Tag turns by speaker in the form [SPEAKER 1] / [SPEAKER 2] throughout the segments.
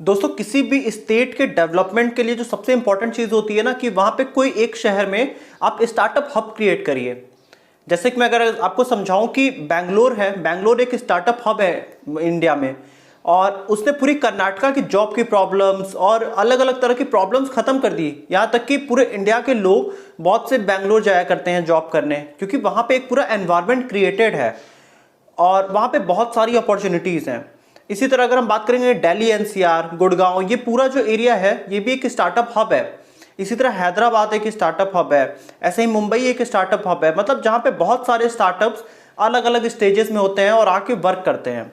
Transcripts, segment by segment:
[SPEAKER 1] दोस्तों किसी भी स्टेट के डेवलपमेंट के लिए जो सबसे इंपॉर्टेंट चीज़ होती है ना कि वहाँ पे कोई एक शहर में आप स्टार्टअप हब क्रिएट करिए। जैसे कि मैं अगर आपको समझाऊं कि बैंगलोर है, बैंगलोर एक स्टार्टअप हब है इंडिया में, और उसने पूरी कर्नाटका की जॉब की प्रॉब्लम्स और अलग अलग तरह की प्रॉब्लम्स खत्म कर दी। यहाँ तक कि पूरे इंडिया के लोग बहुत से बैंगलोर जाया करते हैं जॉब करने, क्योंकि वहाँ पे एक पूरा एनवायरनमेंट क्रिएटेड है और वहाँ पे बहुत सारी अपॉर्चुनिटीज़ हैं। इसी तरह अगर हम बात करेंगे दिल्ली एनसीआर, गुड़गांव, ये पूरा जो एरिया है ये भी एक स्टार्टअप हब है। इसी तरह हैदराबाद एक स्टार्टअप हब है, ऐसे ही मुंबई एक स्टार्टअप हब है। मतलब जहाँ पे बहुत सारे स्टार्टअप्स अलग अलग स्टेजेस में होते हैं और आके वर्क करते हैं।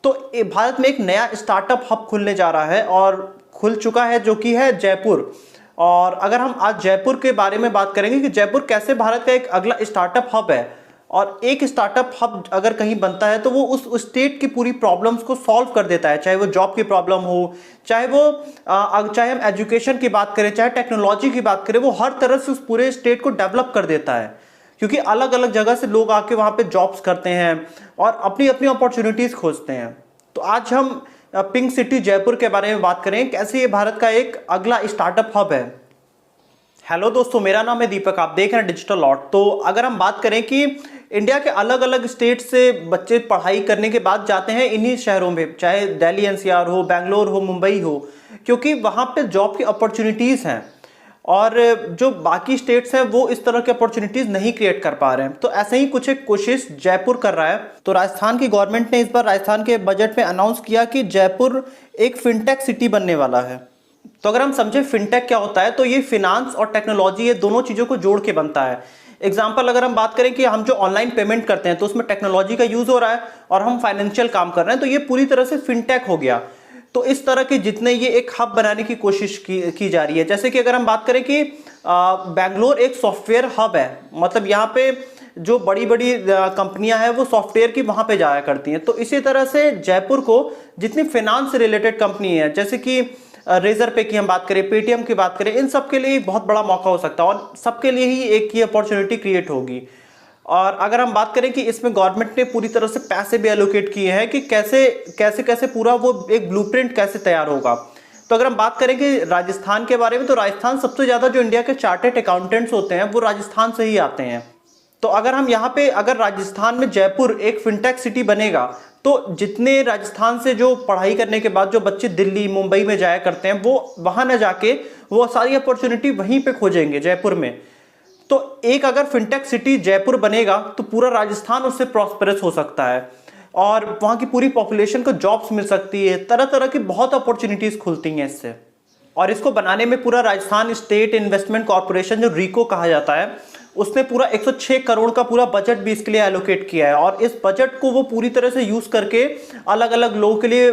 [SPEAKER 1] तो भारत में एक नया स्टार्टअप हब खुलने जा रहा है और खुल चुका है, जो कि है जयपुर। और अगर हम आज जयपुर के बारे में बात करेंगे कि जयपुर कैसे भारत का एक अगला स्टार्टअप हब है, और एक स्टार्टअप हब अगर कहीं बनता है तो वो उस स्टेट की पूरी प्रॉब्लम्स को सॉल्व कर देता है, चाहे वो जॉब की प्रॉब्लम हो, चाहे हम एजुकेशन की बात करें, चाहे टेक्नोलॉजी की बात करें, वो हर तरह से उस पूरे स्टेट को डेवलप कर देता है। क्योंकि अलग अलग जगह से लोग आके वहाँ पे जॉब्स करते हैं और अपनी अपनी अपॉर्चुनिटीज़ खोजते हैं। तो आज हम पिंक सिटी जयपुर के बारे में बात करें, कैसे ये भारत का एक अगला स्टार्टअप हब है। हेलो दोस्तों, मेरा नाम है दीपक, आप देख रहे हैं डिजिटल लॉट। तो अगर हम बात करें कि इंडिया के अलग अलग स्टेट से बच्चे पढ़ाई करने के बाद जाते हैं इन्हीं शहरों में, चाहे दिल्ली एनसीआर हो, बैंगलोर हो, मुंबई हो, क्योंकि वहाँ पे जॉब की अपॉर्चुनिटीज़ हैं और जो बाकी स्टेट्स हैं वो इस तरह की अपॉर्चुनिटीज़ नहीं क्रिएट कर पा रहे हैं। तो ऐसे ही कुछ एक कोशिश जयपुर कर रहा है। तो राजस्थान की गवर्नमेंट ने इस बार राजस्थान के बजट में अनाउंस किया कि जयपुर एक फिनटेक सिटी बनने वाला है। तो अगर हम समझे फिनटेक क्या होता है, तो ये फिनांस और टेक्नोलॉजी, ये दोनों चीज़ों को जोड़ के बनता है। एग्जाम्पल अगर हम बात करें कि हम जो ऑनलाइन पेमेंट करते हैं तो उसमें टेक्नोलॉजी का यूज़ हो रहा है और हम फाइनेंशियल काम कर रहे हैं, तो ये पूरी तरह से फिनटेक हो गया। तो इस तरह के जितने ये एक हब बनाने की कोशिश की जा रही है। जैसे कि अगर हम बात करें कि बैंगलोर एक सॉफ्टवेयर हब है, मतलब यहाँ पे जो बड़ी बड़ी कंपनियां हैं वो सॉफ्टवेयर की वहाँ पे जाया करती हैं। तो इसी तरह से जयपुर को जितनी फिनांस से रिलेटेड कंपनी है, जैसे कि रेजर पे की हम बात करें, पेटीएम की बात करें, इन सब के लिए एक बहुत बड़ा मौका हो सकता है और सबके लिए ही एक ही अपॉर्चुनिटी क्रिएट होगी। और अगर हम बात करें कि इसमें गवर्नमेंट ने पूरी तरह से पैसे भी एलोकेट किए हैं कि कैसे कैसे कैसे पूरा वो एक ब्लूप्रिंट कैसे तैयार होगा। तो अगर हम बात करें कि राजस्थान के बारे में, तो राजस्थान सबसे ज़्यादा जो इंडिया के चार्टर्ड अकाउंटेंट्स होते हैं वो राजस्थान से ही आते हैं। तो अगर हम यहाँ पे अगर राजस्थान में जयपुर एक फिनटेक सिटी बनेगा, तो जितने राजस्थान से जो पढ़ाई करने के बाद जो बच्चे दिल्ली मुंबई में जाया करते हैं वो वहाँ न जाके वो सारी अपॉर्चुनिटी वहीं पे खोजेंगे जयपुर में। तो एक अगर फिनटेक सिटी जयपुर बनेगा तो पूरा राजस्थान उससे प्रॉस्पेरस हो सकता है और वहाँ की पूरी पॉपुलेशन को जॉब्स मिल सकती है, तरह तरह की बहुत अपॉर्चुनिटीज़ खुलती हैं इससे। और इसको बनाने में पूरा राजस्थान स्टेट इन्वेस्टमेंट कॉर्पोरेशन, जो रीको कहा जाता है, उसने पूरा 106 करोड़ का पूरा बजट भी इसके लिए एलोकेट किया है। और इस बजट को वो पूरी तरह से यूज़ करके अलग अलग लोगों के लिए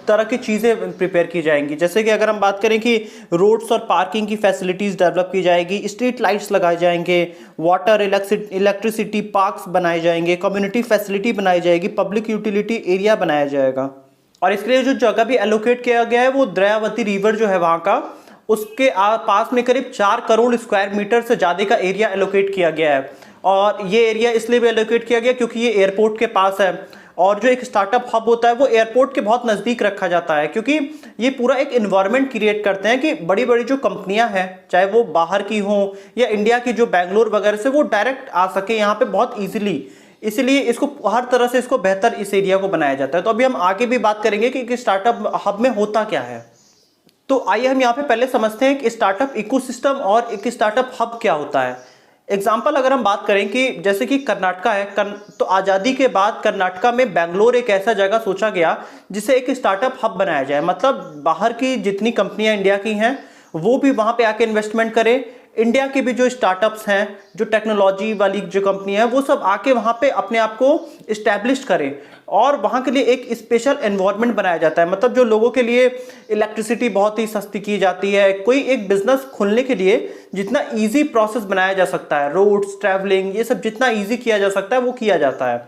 [SPEAKER 1] तरह की चीज़ें प्रिपेयर की जाएंगी। जैसे कि अगर हम बात करें कि रोड्स और पार्किंग की फैसिलिटीज़ डेवलप की जाएगी, स्ट्रीट लाइट्स लगाए जाएंगे, वाटर इलेक्ट्रिसिटी पार्क्स बनाए जाएंगे, कम्युनिटी फैसिलिटी बनाई जाएगी, पब्लिक यूटिलिटी एरिया बनाया जाएगा। और इसके लिए जो जगह भी एलोकेट किया गया है वो द्रयावती रिवर जो है वहाँ का, उसके पास में करीब 4 करोड़ स्क्वायर मीटर से ज़्यादा का एरिया एलोकेट किया गया है। और ये एरिया इसलिए भी एलोकेट किया गया क्योंकि ये एयरपोर्ट के पास है और जो एक स्टार्टअप हब होता है वो एयरपोर्ट के बहुत नज़दीक रखा जाता है, क्योंकि ये पूरा एक इन्वायरमेंट क्रिएट करते हैं कि बड़ी बड़ी जो कंपनियां हैं, चाहे वो बाहर की हों या इंडिया की जो बैंगलोर वगैरह से, वो डायरेक्ट आ सके यहाँ पे बहुत ईजिली। इसलिए इसको हर तरह से इसको बेहतर इस एरिया को बनाया जाता है। तो अभी हम आगे भी बात करेंगे कि स्टार्टअप हब में होता क्या है। तो आइए हम यहाँ पे पहले समझते हैं कि स्टार्टअप इकोसिस्टम और एक स्टार्टअप हब क्या होता है। एग्जाम्पल अगर हम बात करें कि जैसे कि कर्नाटका है, तो आज़ादी के बाद कर्नाटका में बैंगलोर एक ऐसा जगह सोचा गया जिसे एक स्टार्टअप हब बनाया जाए। मतलब बाहर की जितनी कंपनियां इंडिया की हैं वो भी वहाँ पे आके इन्वेस्टमेंट करें, इंडिया के भी जो स्टार्टअप्स हैं, जो टेक्नोलॉजी वाली जो कंपनियां हैं, वो सब आके वहाँ पे अपने आप को इस्टेब्लिश करें और वहाँ के लिए एक स्पेशल एनवायरनमेंट बनाया जाता है। मतलब जो लोगों के लिए इलेक्ट्रिसिटी बहुत ही सस्ती की जाती है, कोई एक बिजनेस खोलने के लिए जितना इजी प्रोसेस बनाया जा सकता है, रोड्स, ट्रैवलिंग, ये सब जितना इजी किया जा सकता है वो किया जाता है।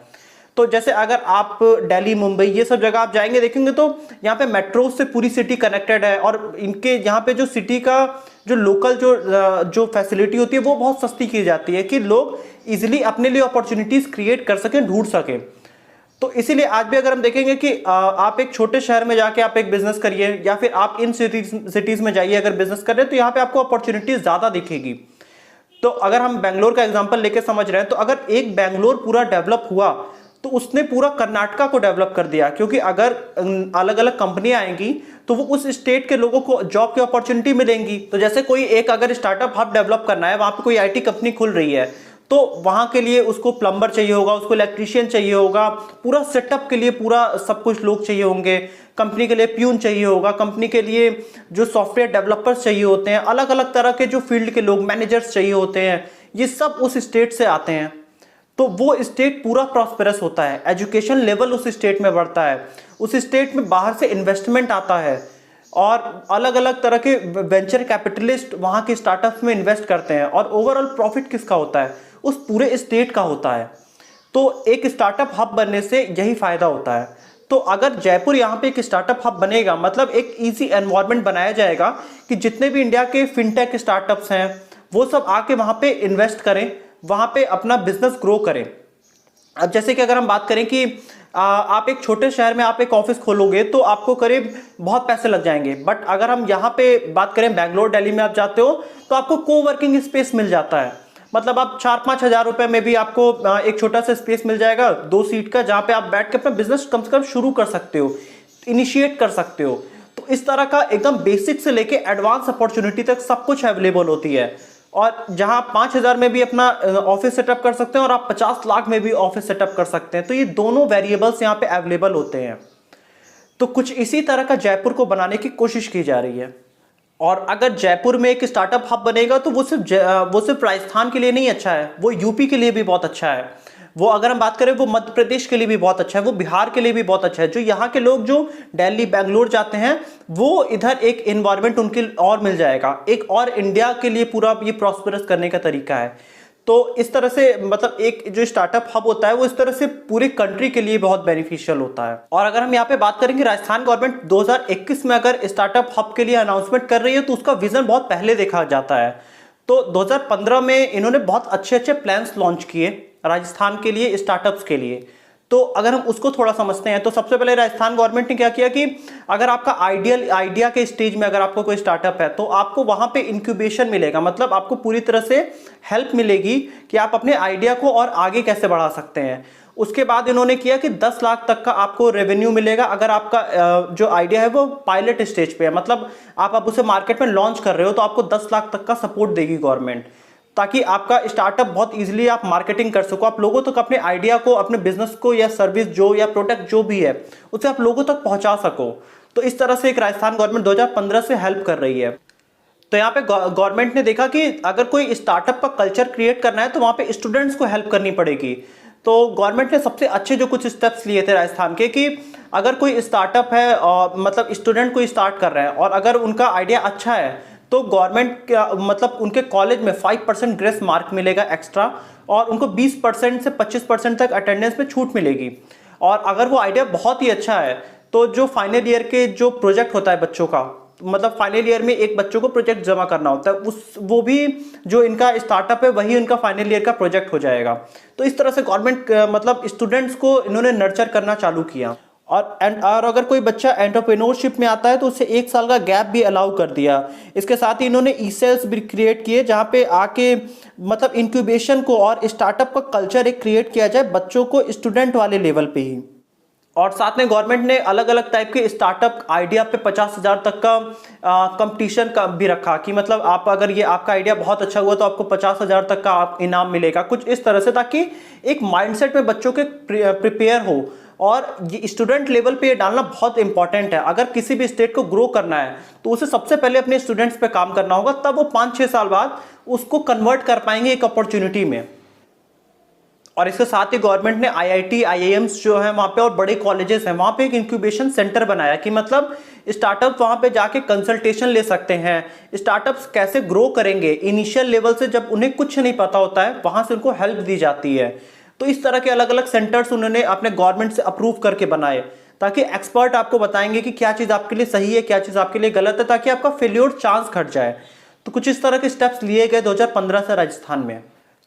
[SPEAKER 1] तो जैसे अगर आप दिल्ली, मुंबई, ये सब जगह आप जाएंगे देखेंगे तो यहाँ पे मेट्रो से पूरी सिटी कनेक्टेड है और इनके यहाँ पे जो सिटी का जो लोकल जो फैसिलिटी होती है वो बहुत सस्ती की जाती है कि लोग इजीली अपने लिए अपॉर्चुनिटीज़ क्रिएट कर सकें, ढूंढ सकें। तो इसीलिए आज भी अगर हम देखेंगे कि आप एक छोटे शहर में जाके आप एक बिजनेस करिए या फिर आप इन सिटीज में जाइए अगर बिजनेस कर रहे हैं, तो यहाँ पे आपको अपॉर्चुनिटी ज्यादा दिखेगी। तो अगर हम बेंगलोर का एग्जांपल लेके समझ रहे हैं, तो अगर एक बेंगलोर पूरा डेवलप हुआ तो उसने पूरा कर्नाटका को डेवलप कर दिया, क्योंकि अगर अलग अलग कंपनियां आएंगी तो वो उस स्टेट के लोगों को जॉब की अपॉर्चुनिटी मिलेंगी। तो जैसे कोई एक अगर स्टार्टअप हब डेवलप करना है, वहां पे कोई आईटी कंपनी खुल रही है, तो वहां के लिए उसको प्लम्बर चाहिए होगा, उसको इलेक्ट्रीशियन चाहिए होगा, पूरा सेटअप के लिए पूरा सब कुछ लोग चाहिए होंगे, कंपनी के लिए प्यून चाहिए होगा, कंपनी के लिए जो सॉफ्टवेयर डेवलपर्स चाहिए होते हैं, अलग अलग तरह के जो फील्ड के लोग मैनेजर्स चाहिए होते हैं, ये सब उस स्टेट से आते हैं। तो वो स्टेट पूरा प्रॉस्पेरस होता है, एजुकेशन लेवल उस स्टेट में बढ़ता है, उस स्टेट में बाहर से इन्वेस्टमेंट आता है और अलग अलग तरह के वेंचर कैपिटलिस्ट वहां के स्टार्टअप्स में इन्वेस्ट करते हैं, और ओवरऑल प्रॉफिट किसका होता है? उस पूरे स्टेट का होता है। तो एक स्टार्टअप हब बनने से यही फायदा होता है। तो अगर जयपुर यहाँ पे एक स्टार्टअप हब बनेगा, मतलब एक इजी एनवायरनमेंट बनाया जाएगा कि जितने भी इंडिया के फिनटेक स्टार्टअप्स हैं वो सब आके वहां पे इन्वेस्ट करें, वहां पे अपना बिजनेस ग्रो करें। अब जैसे कि अगर हम बात करें कि आप एक छोटे शहर में आप एक ऑफिस खोलोगे तो आपको करीब बहुत पैसे लग जाएंगे, बट अगर हम यहाँ पे बात करें बेंगलोर दिल्ली में आप जाते हो तो आपको कोवर्किंग स्पेस मिल जाता है। मतलब आप 4-5 हज़ार रुपए में भी आपको एक छोटा सा स्पेस मिल जाएगा 2 सीट का, जहाँ पे आप बैठ के अपना बिजनेस कम से कम शुरू कर सकते हो, इनिशिएट कर सकते हो। तो इस तरह का एकदम बेसिक से लेके एडवांस अपॉर्चुनिटी तक सब कुछ अवेलेबल होती है। और जहां 5,000 में भी अपना ऑफिस सेटअप कर सकते हैं और आप 50 लाख में भी ऑफिस सेटअप कर सकते हैं। तो ये दोनों वेरिएबल्स यहाँ पे अवेलेबल होते हैं। तो कुछ इसी तरह का जयपुर को बनाने की कोशिश की जा रही है। और अगर जयपुर में एक स्टार्टअप हब बनेगा तो वो सिर्फ राजस्थान के लिए नहीं अच्छा है, वो यूपी के लिए भी बहुत अच्छा है, वो अगर हम बात करें वो मध्य प्रदेश के लिए भी बहुत अच्छा है, वो बिहार के लिए भी बहुत अच्छा है। जो यहाँ के लोग जो दिल्ली बेंगलोर जाते हैं वो इधर एक एनवायरनमेंट उनके और मिल जाएगा, एक और इंडिया के लिए पूरा ये प्रॉस्पेरस करने का तरीका है। तो इस तरह से मतलब एक जो स्टार्टअप हब होता है वो इस तरह से पूरी कंट्री के लिए बहुत बेनिफिशियल होता है। और अगर हम यहाँ पे बात करेंगे राजस्थान गवर्नमेंट 2021 में अगर स्टार्टअप हब के लिए अनाउंसमेंट कर रही है तो उसका विजन बहुत पहले देखा जाता है। तो 2015 में इन्होंने बहुत अच्छे अच्छे प्लान्स लॉन्च किए राजस्थान के लिए, स्टार्टअप्स के लिए। तो अगर हम उसको थोड़ा समझते हैं तो सबसे पहले राजस्थान गवर्नमेंट ने क्या किया कि अगर आपका आइडिया के स्टेज में अगर आपको कोई स्टार्टअप है तो आपको वहां पे इंक्यूबेशन मिलेगा, मतलब आपको पूरी तरह से हेल्प मिलेगी कि आप अपने आइडिया को और आगे कैसे बढ़ा सकते हैं। उसके बाद इन्होंने किया कि 10 लाख तक का आपको रेवेन्यू मिलेगा अगर आपका जो आइडिया है वो पायलट स्टेज पे है, मतलब आप उसे मार्केट में लॉन्च कर रहे हो तो आपको 10 लाख तक का सपोर्ट देगी गवर्नमेंट, ताकि आपका स्टार्टअप बहुत इजीली आप मार्केटिंग कर सको, आप लोगों तक अपने आइडिया को, अपने बिजनेस को या सर्विस जो या प्रोडक्ट जो भी है उसे आप लोगों तक पहुंचा सको। तो इस तरह से एक राजस्थान गवर्नमेंट 2015 से हेल्प कर रही है। तो यहाँ पे गवर्नमेंट ने देखा कि अगर कोई स्टार्टअप का कल्चर क्रिएट करना है तो वहां पे स्टूडेंट्स को हेल्प करनी पड़ेगी। तो गवर्नमेंट ने सबसे अच्छे जो कुछ स्टेप्स लिए थे राजस्थान के कि अगर कोई स्टार्टअप है और मतलब स्टूडेंट कोई स्टार्ट कर रहा है और अगर उनका आइडिया अच्छा है तो गवर्नमेंट मतलब उनके कॉलेज में 5% ग्रेस मार्क मिलेगा एक्स्ट्रा, और उनको 20% से 25% तक अटेंडेंस में छूट मिलेगी। और अगर वो आइडिया बहुत ही अच्छा है तो जो फाइनल ईयर के जो प्रोजेक्ट होता है बच्चों का, मतलब फाइनल ईयर में एक बच्चों को प्रोजेक्ट जमा करना होता है, वो भी जो इनका स्टार्टअप है वही उनका फाइनल ईयर का प्रोजेक्ट हो जाएगा। तो इस तरह से गवर्नमेंट मतलब स्टूडेंट्स को इन्होंने नर्चर करना चालू किया। और अगर कोई बच्चा एंटरप्रेन्योरशिप में आता है तो उसे 1 साल का गैप भी अलाउ कर दिया। इसके साथ ही इन्होंने ई सेल्स भी क्रिएट किए जहाँ पे आके मतलब इंक्यूबेशन को और स्टार्टअप का कल्चर एक क्रिएट किया जाए बच्चों को स्टूडेंट वाले लेवल पे ही। और साथ में गवर्नमेंट ने अलग अलग टाइप के स्टार्टअप आइडिया पे 50,000 तक का कंपटीशन का भी रखा कि मतलब आप अगर ये आपका आइडिया बहुत अच्छा हुआ तो आपको 50,000 तक का इनाम मिलेगा, कुछ इस तरह से, ताकि एक माइंडसेट में बच्चों के प्रिपेयर हो। और ये स्टूडेंट लेवल पे ये डालना बहुत इंपॉर्टेंट है। अगर किसी भी स्टेट को ग्रो करना है तो उसे सबसे पहले अपने स्टूडेंट्स पे काम करना होगा, तब वो 5-6 साल बाद उसको कन्वर्ट कर पाएंगे एक अपॉर्चुनिटी में। और इसके साथ ही गवर्नमेंट ने IIT IIMs जो है वहां पे और बड़े कॉलेजेस हैं वहां पे एक इंक्यूबेशन सेंटर बनाया कि मतलब स्टार्टअप वहां पे जाके कंसल्टेशन ले सकते हैं, स्टार्टअप्स कैसे ग्रो करेंगे इनिशियल लेवल से, जब उन्हें कुछ नहीं पता होता है वहां से उनको हेल्प दी जाती है। तो इस तरह के अलग अलग सेंटर्स उन्होंने अपने गवर्नमेंट से अप्रूव करके बनाए, ताकि एक्सपर्ट आपको बताएंगे कि क्या चीज आपके लिए सही है, क्या चीज आपके लिए गलत है, ताकि आपका फेल्योर चांस घट जाए। तो कुछ इस तरह के स्टेप्स लिए गए 2015 से राजस्थान में।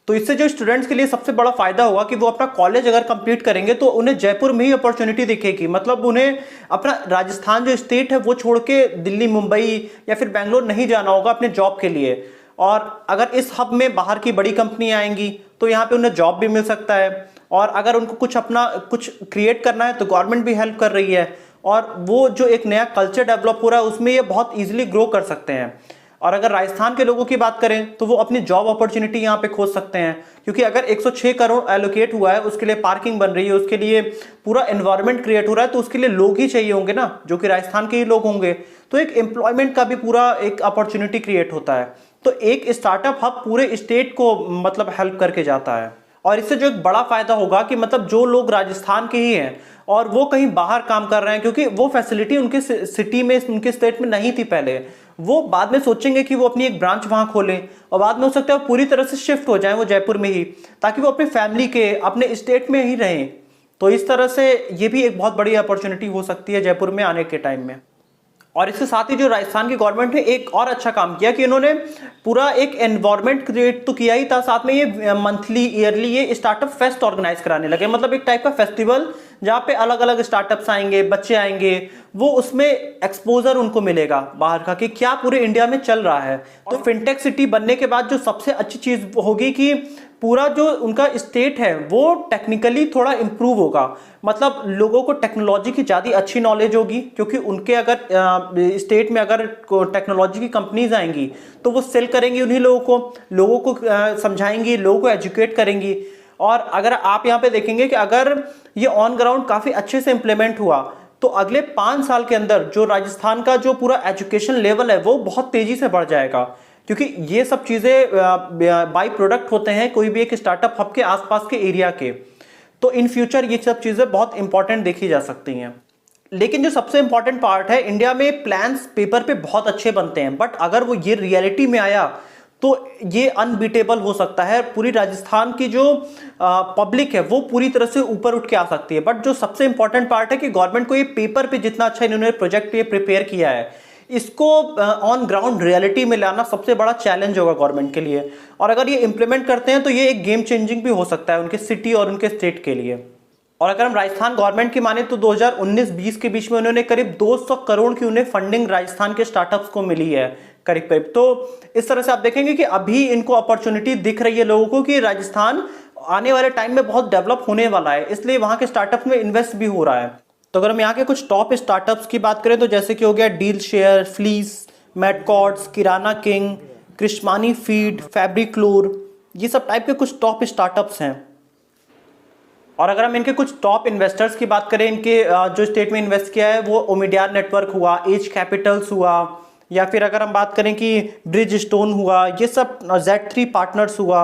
[SPEAKER 1] तो इससे जो स्टूडेंट्स के लिए सबसे बड़ा फायदा होगा कि वो अपना कॉलेज अगर कंप्लीट करेंगे तो उन्हें जयपुर में ही अपॉर्चुनिटी दिखेगी। मतलब उन्हें अपना राजस्थान जो स्टेट है वो छोड़ के दिल्ली, मुंबई या फिर बैंगलोर नहीं जाना होगा अपने जॉब के लिए। और अगर इस हब में बाहर की बड़ी कंपनियां आएंगी तो यहाँ पे उन्हें जॉब भी मिल सकता है। और अगर उनको कुछ अपना कुछ क्रिएट करना है तो गवर्नमेंट भी हेल्प कर रही है, और वो जो एक नया कल्चर डेवलप हो रहा है उसमें ये बहुत ईजिली ग्रो कर सकते हैं। और अगर राजस्थान के लोगों की बात करें तो वो अपनी जॉब अपॉर्चुनिटी यहाँ पे खोज सकते हैं, क्योंकि अगर 106 करोड़ एलोकेट हुआ है, उसके लिए पार्किंग बन रही है, उसके लिए पूरा एनवायरनमेंट क्रिएट हो रहा है, तो उसके लिए लोग ही चाहिए होंगे ना, जो कि राजस्थान के ही लोग होंगे। तो एक एम्प्लॉयमेंट का भी पूरा एक अपॉर्चुनिटी क्रिएट होता है। तो एक स्टार्टअप हब पूरे स्टेट को मतलब हेल्प करके जाता है। और इससे जो एक बड़ा फायदा होगा कि मतलब जो लोग राजस्थान के ही हैं और वो कहीं बाहर काम कर रहे हैं, क्योंकि वो फैसिलिटी उनके सिटी में, उनके स्टेट में नहीं थी पहले, वो बाद में सोचेंगे कि वो अपनी एक ब्रांच वहां खोलें, और बाद में हो सकता है वो पूरी तरह से शिफ्ट हो जाए वो जयपुर में ही, ताकि वो अपनी फैमिली के अपने स्टेट में ही रहें। तो इस तरह से ये भी एक बहुत बड़ी अपॉर्चुनिटी हो सकती है जयपुर में आने के टाइम में। और इसके साथ ही जो राजस्थान की गवर्नमेंट ने एक और अच्छा काम किया कि इन्होंने पूरा एक एनवायरनमेंट क्रिएट तो किया ही था, साथ में ये मंथली ईयरली ये स्टार्टअप फेस्ट ऑर्गेनाइज कराने लगे। मतलब एक टाइप का फेस्टिवल जहाँ पे अलग अलग स्टार्टअप्स आएंगे, बच्चे आएंगे, वो उसमें एक्सपोजर उनको मिलेगा बाहर का कि क्या पूरे इंडिया में चल रहा है। तो फिनटेक सिटी बनने के बाद जो सबसे अच्छी चीज होगी कि पूरा जो उनका स्टेट है वो टेक्निकली थोड़ा इंप्रूव होगा। मतलब लोगों को टेक्नोलॉजी की ज़्यादा अच्छी नॉलेज होगी, क्योंकि उनके अगर स्टेट में अगर टेक्नोलॉजी की कंपनीज आएंगी तो वो सेल करेंगी उन्हीं लोगों को समझाएंगी, लोगों को एजुकेट करेंगी। और अगर आप यहाँ पे देखेंगे कि अगर ये ऑन ग्राउंड काफ़ी अच्छे से इंप्लीमेंट हुआ तो अगले 5 साल के अंदर जो राजस्थान का जो पूरा एजुकेशन लेवल है वो बहुत तेजी से बढ़ जाएगा, क्योंकि ये सब चीज़ें बाई प्रोडक्ट होते हैं कोई भी एक स्टार्टअप हब के आसपास के एरिया के। तो इन फ्यूचर ये सब चीज़ें बहुत इंपॉर्टेंट देखी जा सकती हैं। लेकिन जो सबसे इंपॉर्टेंट पार्ट है, इंडिया में प्लान्स पेपर पे बहुत अच्छे बनते हैं, बट अगर वो ये रियलिटी में आया तो ये अनबीटेबल हो सकता है। पूरी राजस्थान की जो पब्लिक है वो पूरी तरह से ऊपर उठ के आ सकती है। बट जो सबसे इंपॉर्टेंट पार्ट है कि गवर्नमेंट को ये पेपर पे जितना अच्छा इन्होंने प्रोजेक्ट पे प्रिपेयर किया है, इसको ऑन ग्राउंड रियलिटी में लाना सबसे बड़ा चैलेंज होगा गवर्नमेंट के लिए। और अगर ये इंप्लीमेंट करते हैं तो ये एक गेम चेंजिंग भी हो सकता है उनके सिटी और उनके स्टेट के लिए। और अगर हम राजस्थान गवर्नमेंट की माने तो 2019-20 के बीच में उन्होंने करीब 200 करोड़ की उन्हें फंडिंग राजस्थान के स्टार्टअप्स को मिली है करीब करीब। तो इस तरह से आप देखेंगे कि अभी इनको अपॉर्चुनिटी दिख रही है लोगों को कि राजस्थान आने वाले टाइम में बहुत डेवलप होने वाला है, इसलिए वहां के स्टार्टअप में इन्वेस्ट भी हो रहा है। तो अगर हम यहाँ के कुछ टॉप स्टार्टअप्स की बात करें तो जैसे कि हो गया डील शेयर, फ्लीस, मैटकॉर्ड्स, किराना किंग, कृष्मानी फीड, फैब्रिक्लोर, ये सब टाइप के कुछ टॉप स्टार्टअप्स हैं। और अगर हम इनके कुछ टॉप इन्वेस्टर्स की बात करें, इनके जो स्टेट में इन्वेस्ट किया है वो ओमिडियार नेटवर्क हुआ, एज कैपिटल्स हुआ, या फिर अगर हम बात करें कि ब्रिज स्टोन हुआ, ये सब Z3 पार्टनर्स हुआ,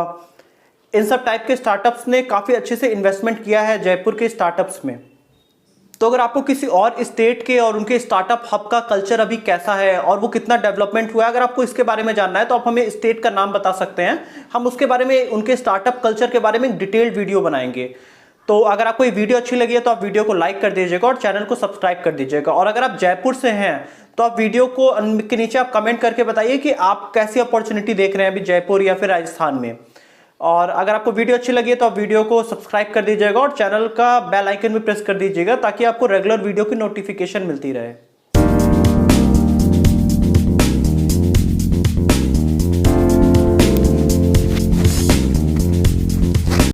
[SPEAKER 1] इन सब टाइप के स्टार्टअप्स ने काफ़ी अच्छे से इन्वेस्टमेंट किया है जयपुर के स्टार्टअप्स में। तो अगर आपको किसी और स्टेट के और उनके स्टार्टअप हब का कल्चर अभी कैसा है और वो कितना डेवलपमेंट हुआ है, अगर आपको इसके बारे में जानना है तो आप हमें स्टेट का नाम बता सकते हैं, हम उसके बारे में, उनके स्टार्टअप कल्चर के बारे में डिटेल्ड वीडियो बनाएंगे। तो अगर आपको ये वीडियो अच्छी लगी है तो आप वीडियो को लाइक कर दीजिएगा और चैनल को सब्सक्राइब कर दीजिएगा। और अगर आप जयपुर से हैं तो आप वीडियो को के नीचे आप कमेंट करके बताइए कि आप कैसी अपॉर्चुनिटी देख रहे हैं अभी जयपुर या फिर राजस्थान में। और अगर आपको वीडियो अच्छी लगी है तो आप वीडियो को सब्सक्राइब कर दीजिएगा और चैनल का बेल आइकन भी प्रेस कर दीजिएगा ताकि आपको रेगुलर वीडियो की नोटिफिकेशन मिलती रहे।